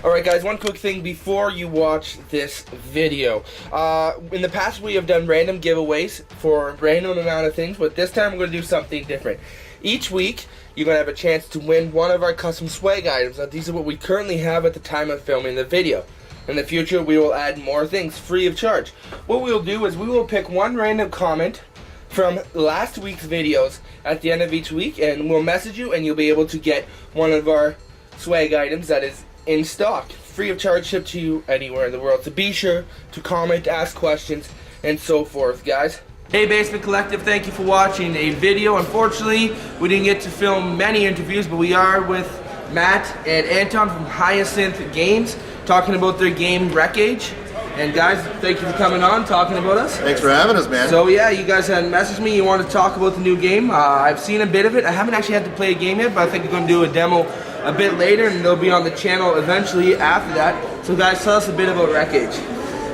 Alright guys, one quick thing before you watch this video. In the past we have done random giveaways for a random amount of things, but this time we're going to do something different. Each week, you're going to have a chance to win one of our custom swag items. Now, these are what we currently have at the time of filming the video. In the future, we will add more things free of charge. What we will do is we will pick one random comment from last week's videos at the end of each week, and we'll message you, and you'll be able to get one of our swag items that is in stock, free of charge, shipped to you anywhere in the world. So be sure to comment, ask questions, and so forth, guys. Hey Basement Collective, thank you for watching a video. Unfortunately, we didn't get to film many interviews, but we are with Matt and Anton from Hyacinth Games, talking about their game Wreckage. And guys, thank you for coming on, talking about us. Thanks for having us, man. So yeah, you guys had messaged me, you wanted to talk about the new game. I've seen a bit of it. I haven't actually had to play a game yet, but I think we're going to do a demo a bit later, and they'll be on the channel eventually after that. So guys, tell us a bit about Wreckage.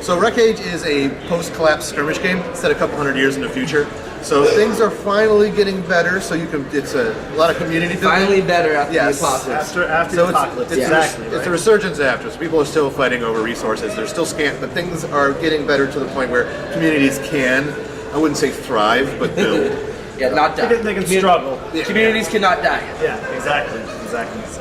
So Wreckage is a post-collapse skirmish game set a couple hundred years in the future. So things are finally getting better, so you can, it's a lot of community building. Finally better after the apocalypse. After the apocalypse, exactly. It's a resurgence after, so people are still fighting over resources. They're still scant, but things are getting better to the point where communities can, I wouldn't say thrive, but build. Yeah, not die. They can struggle. Yeah. Communities cannot die. Yeah, exactly.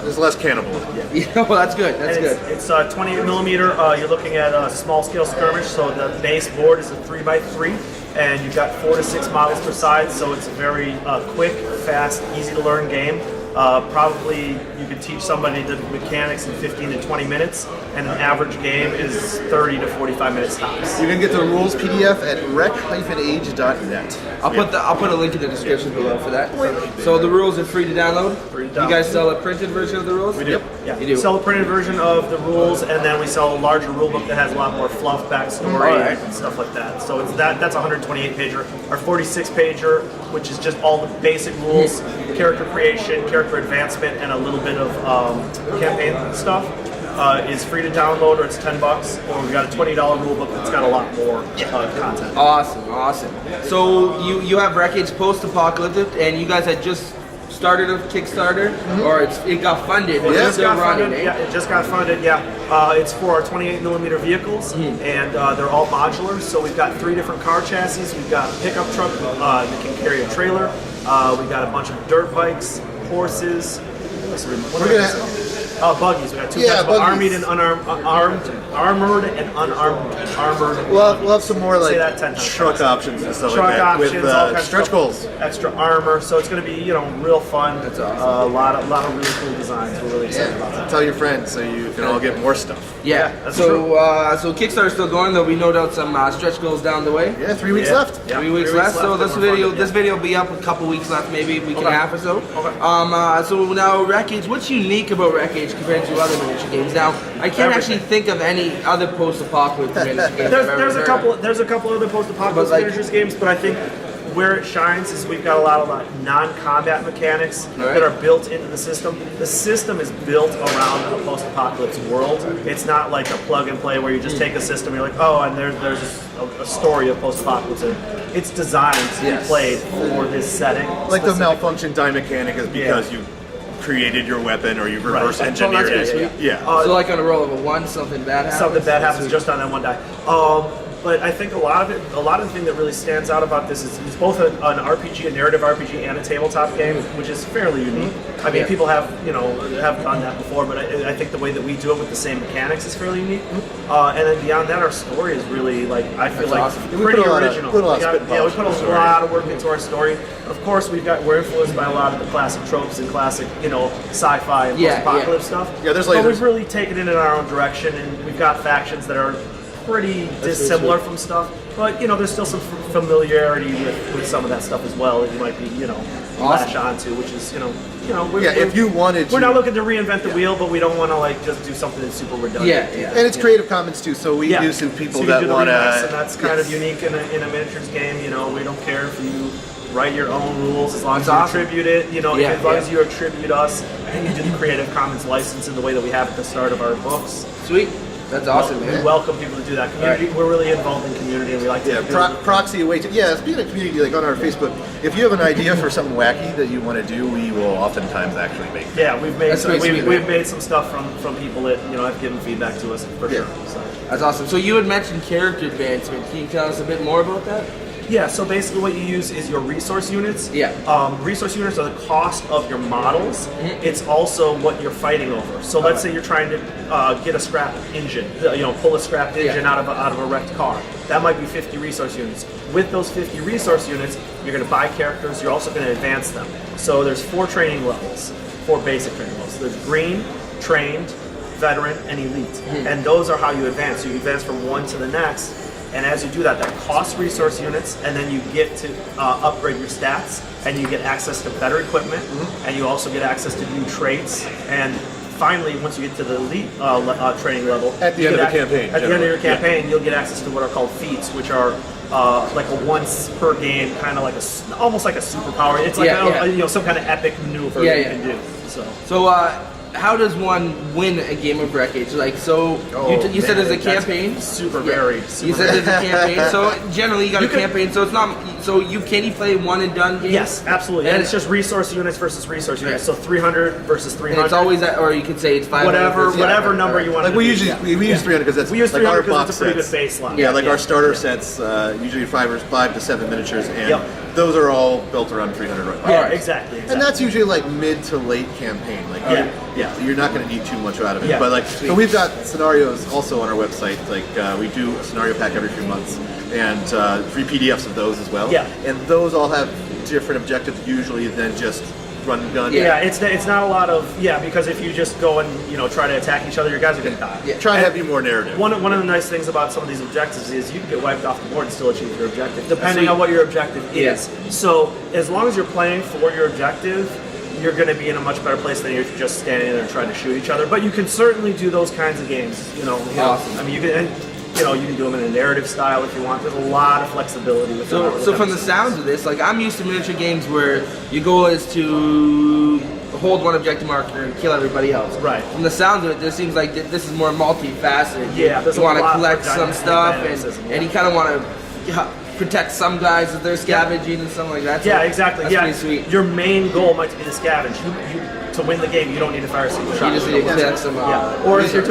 There's less cannibalism. Yeah, well, that's good. That's good. It's 28 millimeter. You're looking at a small scale skirmish, so the base board is a 3x3, and you've got 4 to 6 models per side, so it's a very quick, fast, easy to learn game. Probably you could teach somebody the mechanics in 15 to 20 minutes, and an average game is 30 to 45 minutes tops. You can get the rules PDF at rec-age.net. I'll put a link in the description below for that. So the rules are free to download. You guys sell a printed version of the rules? We do. Yep. Yeah. You do. We sell a printed version of the rules, and then we sell a larger rule book that has a lot more fluff, backstory, and stuff like that. So it's that's a 128 pager. Our 46 pager, which is just all the basic rules, character creation, character advancement, and a little bit of campaign stuff, is free to download, or it's $10, or we got a $20 rule book that's got a lot more content. Awesome. So you have Wreckage post-apocalyptic, and you guys had just started a Kickstarter, or it got funded. But Yeah, it's still running, eh? Yeah, it just got funded. Yeah, it's for our 28 millimeter vehicles, and they're all modular. So we've got 3 different car chassis. We've got a pickup truck that can carry a trailer. We've got a bunch of dirt bikes, horses. Buggies. We got 2 types of armored and armored and unarmored. We'll have some more like that truck options and stuff truck like that options, with stretch goals, extra armor. So it's going to be real fun. That's awesome. A lot of really cool designs. We're really excited about that. Tell your friends so you can all get more stuff. Yeah. That's so Kickstarter's still going. There'll be no doubt some stretch goals down the way. Yeah, 3 weeks left. Yeah, 3 weeks left. So this video will be up a couple weeks left, maybe a week and a half or so. Okay. So now Wreckage, what's unique about Wreckage compared to other miniature games? Now I can't actually think of any other post-apocalyptic miniature games. There's a couple other post-apocalypse miniatures games, but I think where it shines is we've got a lot of non-combat mechanics that are built into the system. The system is built around a post-apocalypse world. It's not like a plug-and-play where you just take a system, you're like, oh, and there's a story of post-apocalypse. It's designed to be played for this setting. Like the malfunction die mechanic is because you created your weapon or you reverse engineered it. Yeah. So like on a roll of a 1, something bad happens? Something bad happens just on that one die. But I think a lot of the thing that really stands out about this is it's both an RPG, a narrative RPG, and a tabletop game, which is fairly unique. I mean, people have done that before, but I think the way that we do it with the same mechanics is fairly unique. And then beyond that, our story is really I feel pretty original. We put a lot of work into our story. Of course, we're influenced by a lot of the classic tropes and classic sci-fi and post-apocalypse stuff. Yeah, there's but we've really taken it in our own direction, and we've got factions that are pretty dissimilar from stuff, but there's still some familiarity with some of that stuff as well that you might be latch onto, which is if you wanted to, we're not looking to reinvent the wheel, but we don't want to just do something that's super redundant. And it's Creative Commons too, so we do some people that want to, and that's kind of unique in a miniatures game. We don't care if you write your own rules as long as you attribute it. As long as you attribute us and you do the Creative Commons license in the way that we have at the start of our books. Sweet. That's awesome, We man. welcome people to do that. Community, we're really involved in community, and we like to do proxy away. Speaking of community, like on our Facebook, if you have an idea for something wacky that you want to do, we will oftentimes actually make it. Yeah, we've made That's some, pretty sweet, we've man. made some stuff from people that have given feedback to us for sure. So. That's awesome. So you had mentioned character advancement. Can you tell us a bit more about that? Yeah, so basically what you use is your resource units. Yeah. Resource units are the cost of your models. It's also what you're fighting over. So let's say you're trying to get a scrap engine, pull a scrapped engine out of a wrecked car. That might be 50 resource units. With those 50 resource units, you're going to buy characters. You're also going to advance them. So there's 4 training levels, 4 basic training levels. There's green, trained, veteran, and elite. And those are how you advance. So you advance from one to the next. And as you do that, that costs resource units, and then you get to upgrade your stats, and you get access to better equipment, and you also get access to new traits. And finally, once you get to the elite training level, At the end of the campaign. at the end of your campaign, you'll get access to what are called feats, which are like a once per game, kind of like almost like a superpower. It's like some kind of epic maneuver that you can do. So how does one win a game of Wreckage? Like, so you said there's a campaign. Super varied. You said there's a campaign. So generally, you got a campaign. So it's not. So can you play one and done games? Yes, absolutely. And it's just resource units versus resource units. So 300 versus 300. And it's always that, or you could say it's 500. Whatever number you want. Like we use 300 because that's we use like 300 our because box it's a pretty sets. good baseline. Yeah, like our starter sets, usually 5 to 7 miniatures, and those are all built around 300 right now. Yeah, exactly. And that's usually like mid to late campaign. Like you're not going to need too much out of it. Yeah. But like, so we've got scenarios also on our website. Like we do a scenario pack every few months, and free PDFs of those as well. Yeah. And those all have different objectives usually than just run and gun. Yeah, it's not a lot of because if you just go and try to attack each other, your guys are going to die. Yeah. Try to have you more narrative. One of the nice things about some of these objectives is you can get wiped off the board and still achieve your objective, depending on what your objective is. So as long as you're playing for your objective, you're going to be in a much better place than if you're just standing there and trying to shoot each other. But you can certainly do those kinds of games. Awesome. I mean, you can do them in a narrative style if you want. There's a lot of flexibility with them. So from the sounds of this, like I'm used to miniature games where your goal is to hold one objective marker and kill everybody else. Right. From the sounds of it, this seems like this is more multifaceted. Yeah, there's you want to a lot collect more some stuff, dynamism, and you kind of want to protect some guys as they're scavenging and stuff like that. So exactly. That's pretty sweet. Your main goal might be to scavenge. To win the game, you don't need to fire a single shot. You just need to collect some. Or if you're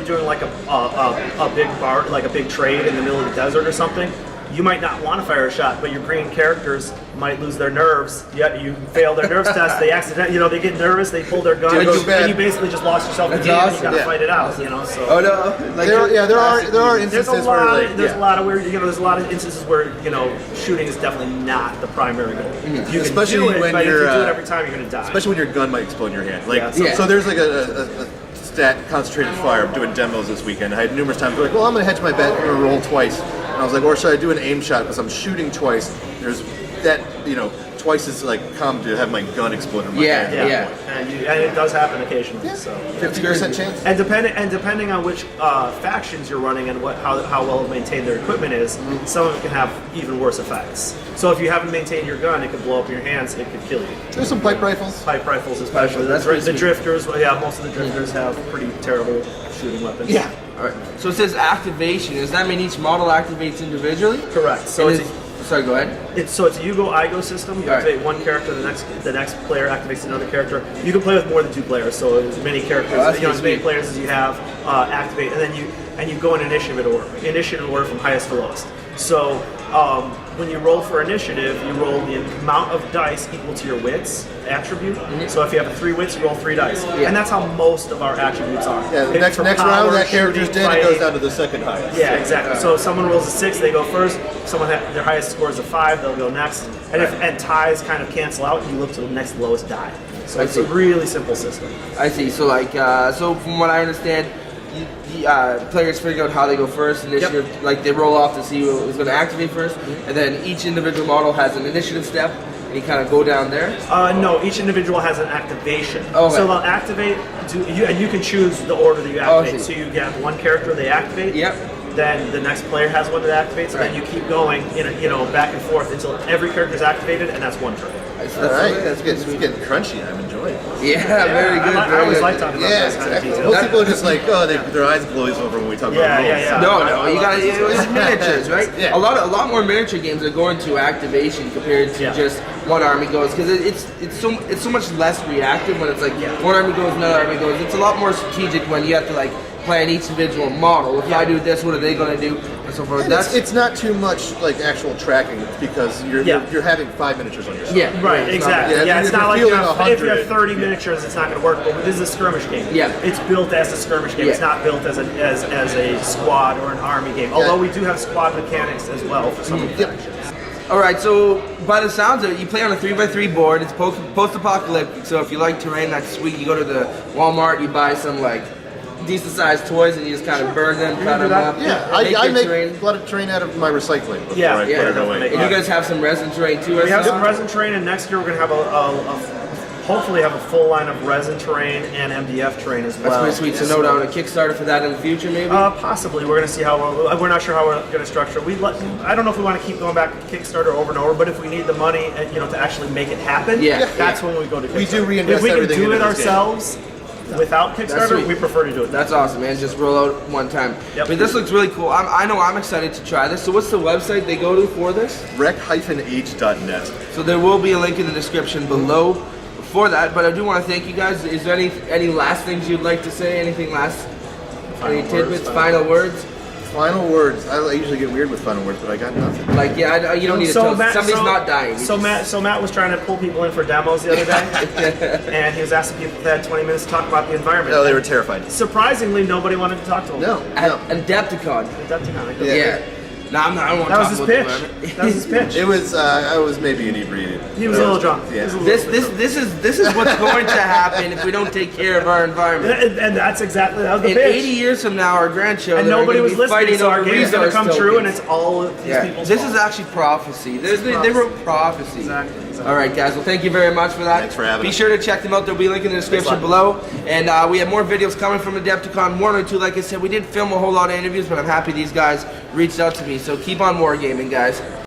doing like a big bar, like a big trade in the middle of the desert or something, you might not want to fire a shot, but your green characters might lose their nerves. Yeah, you fail their nerves test. They accidentally, they get nervous. They pull their gun, and you basically just lost yourself in the game. Awesome. And you got to fight it out. So. Oh no! Like there are instances where there's a lot of weird. There's a lot of instances where shooting is definitely not the primary goal. You can Especially do it, when but if you you're, do it every time, you're going to die. especially when your gun might explode in your hand. Like Yeah. so there's like a stat concentrated fire. I'm doing demos this weekend. I had numerous times like, well, I'm going to hedge my bet. I'm going to roll twice. And I was like, or should I do an aim shot because I'm shooting twice? There's that, twice as like common to have my gun explode in my hand. And it does happen occasionally. So 50% chance. and depending on which factions you're running and how well maintained their equipment is, some of it can have even worse effects. So if you haven't maintained your gun, it could blow up in your hands. It could kill you. There's some pipe rifles. Pipe rifles, especially. That's the pretty sweet. drifters. Most of the drifters have pretty terrible shooting weapons. Yeah. All right. So it says activation. Does that mean each model activates individually? Correct. So sorry, go ahead. it's a you-go-I-go system. You activate one character, the next player activates another character. You can play with more than 2 players, so as many characters, as many players as you have activate, and then you go in initiative order from highest to lowest. So when you roll for initiative, you roll the amount of dice equal to your wits attribute. So if you have 3 wits, you roll 3 dice, and that's how most of our attributes are. Yeah, next round that character's dead, it goes down to the second highest. Yeah, exactly. So if someone rolls a 6, they go first. Someone their highest score is a 5, they'll go next. And and ties kind of cancel out, you look to the next lowest die. So it's a really simple system. I see. So so from what I understand, players figure out how they go first. Initiative, like they roll off to see who's going to activate first, and then each individual model has an initiative step, and you kind of go down there. No, each individual has an activation. Okay. So they'll activate, and you can choose the order that you activate. So you get one character they activate. Yep. Then the next player has one that activates, and then you keep going, back and forth until every character is activated, and that's one turn. nice. All right, That's it's getting crunchy. I'm enjoying it. Yeah, very good. I always like talking about those kind of exactly. details. Most people are just like, oh, their eyes glaze over when we talk about rules. Yeah. No, you got it's miniatures, right? Yeah. A lot more miniature games are going to activation compared to just one army goes, because it's so much less reactive when it's like one army goes, another army goes. It's a lot more strategic when you have to like plan each individual model. If I do this, what are they going to do, and so forth. And it's not too much like actual tracking because you're having 5 miniatures on your side. Yeah, Right, exactly. Yeah, Yeah, it's if not like you're you have, feeling if you have 100, 30 miniatures, it's not going to work. But this is a skirmish game. Yeah. It's built as a skirmish game. It's Yeah. not built as a squad or an army game. Although we do have squad mechanics as well for some of the factions. All right, so by the sounds of it, you play on a 3x3 board. It's post-apocalyptic, so if you like terrain, that's sweet. You go to the Walmart, you buy some like decent-sized toys, and you just kind of burn them, cut them up. Yeah, I your make terrain. a lot of terrain out of my recycling before Yeah, I put it away. And you guys have some resin terrain too. We have some resin terrain, and next year we're going to have hopefully have a full line of resin terrain and MDF terrain as well. That's pretty sweet. So no doubt a Kickstarter for that in the future, maybe. Possibly. We're going to see how we're not sure how we're going to structure it. I don't know if we want to keep going back to Kickstarter over and over, but if we need the money, to actually make it happen, that's when we go to Kickstarter. We do reinvest if we can everything do it into this game. ourselves without Kickstarter, sweet. we prefer to do it. That's awesome, man. Just roll out one time. Yep. I mean, this looks really cool. I know I'm excited to try this. So what's the website they go to for this? Rec-age.net. So there will be a link in the description below for that. But I do want to thank you guys. Is there any last things you'd like to say? Anything last? Any tidbits? Final words? Final words. I usually get weird with final words, but I got nothing. Like, you don't need to tell. Somebody's not dying. So Matt was trying to pull people in for demos the other day, and he was asking people if they had 20 minutes to talk about the environment. No, they were terrified. Surprisingly, nobody wanted to talk to him. No. Adepticon. Adepticon. Yeah. No, I don't want to That was talk his about pitch. the environment. That was his pitch. It was. I was maybe inebriated. He was a little drunk. Yeah. This is what's going to happen if we don't take care of our environment. And that's exactly that was the In pitch. 80 years from now, our grandchildren And nobody are was going to be listening, fighting so our over game is going to resource come true, and tokens. it's all of these people's This fault. is actually prophecy. They wrote prophecy. Exactly. All right, guys. Well, thank you very much for that. Thanks for having Be us. sure to check them out. There'll be a link in the description below. And we have more videos coming from Adepticon. 1 or 2, like I said. We didn't film a whole lot of interviews, but I'm happy these guys reached out to me. So keep on wargaming, guys.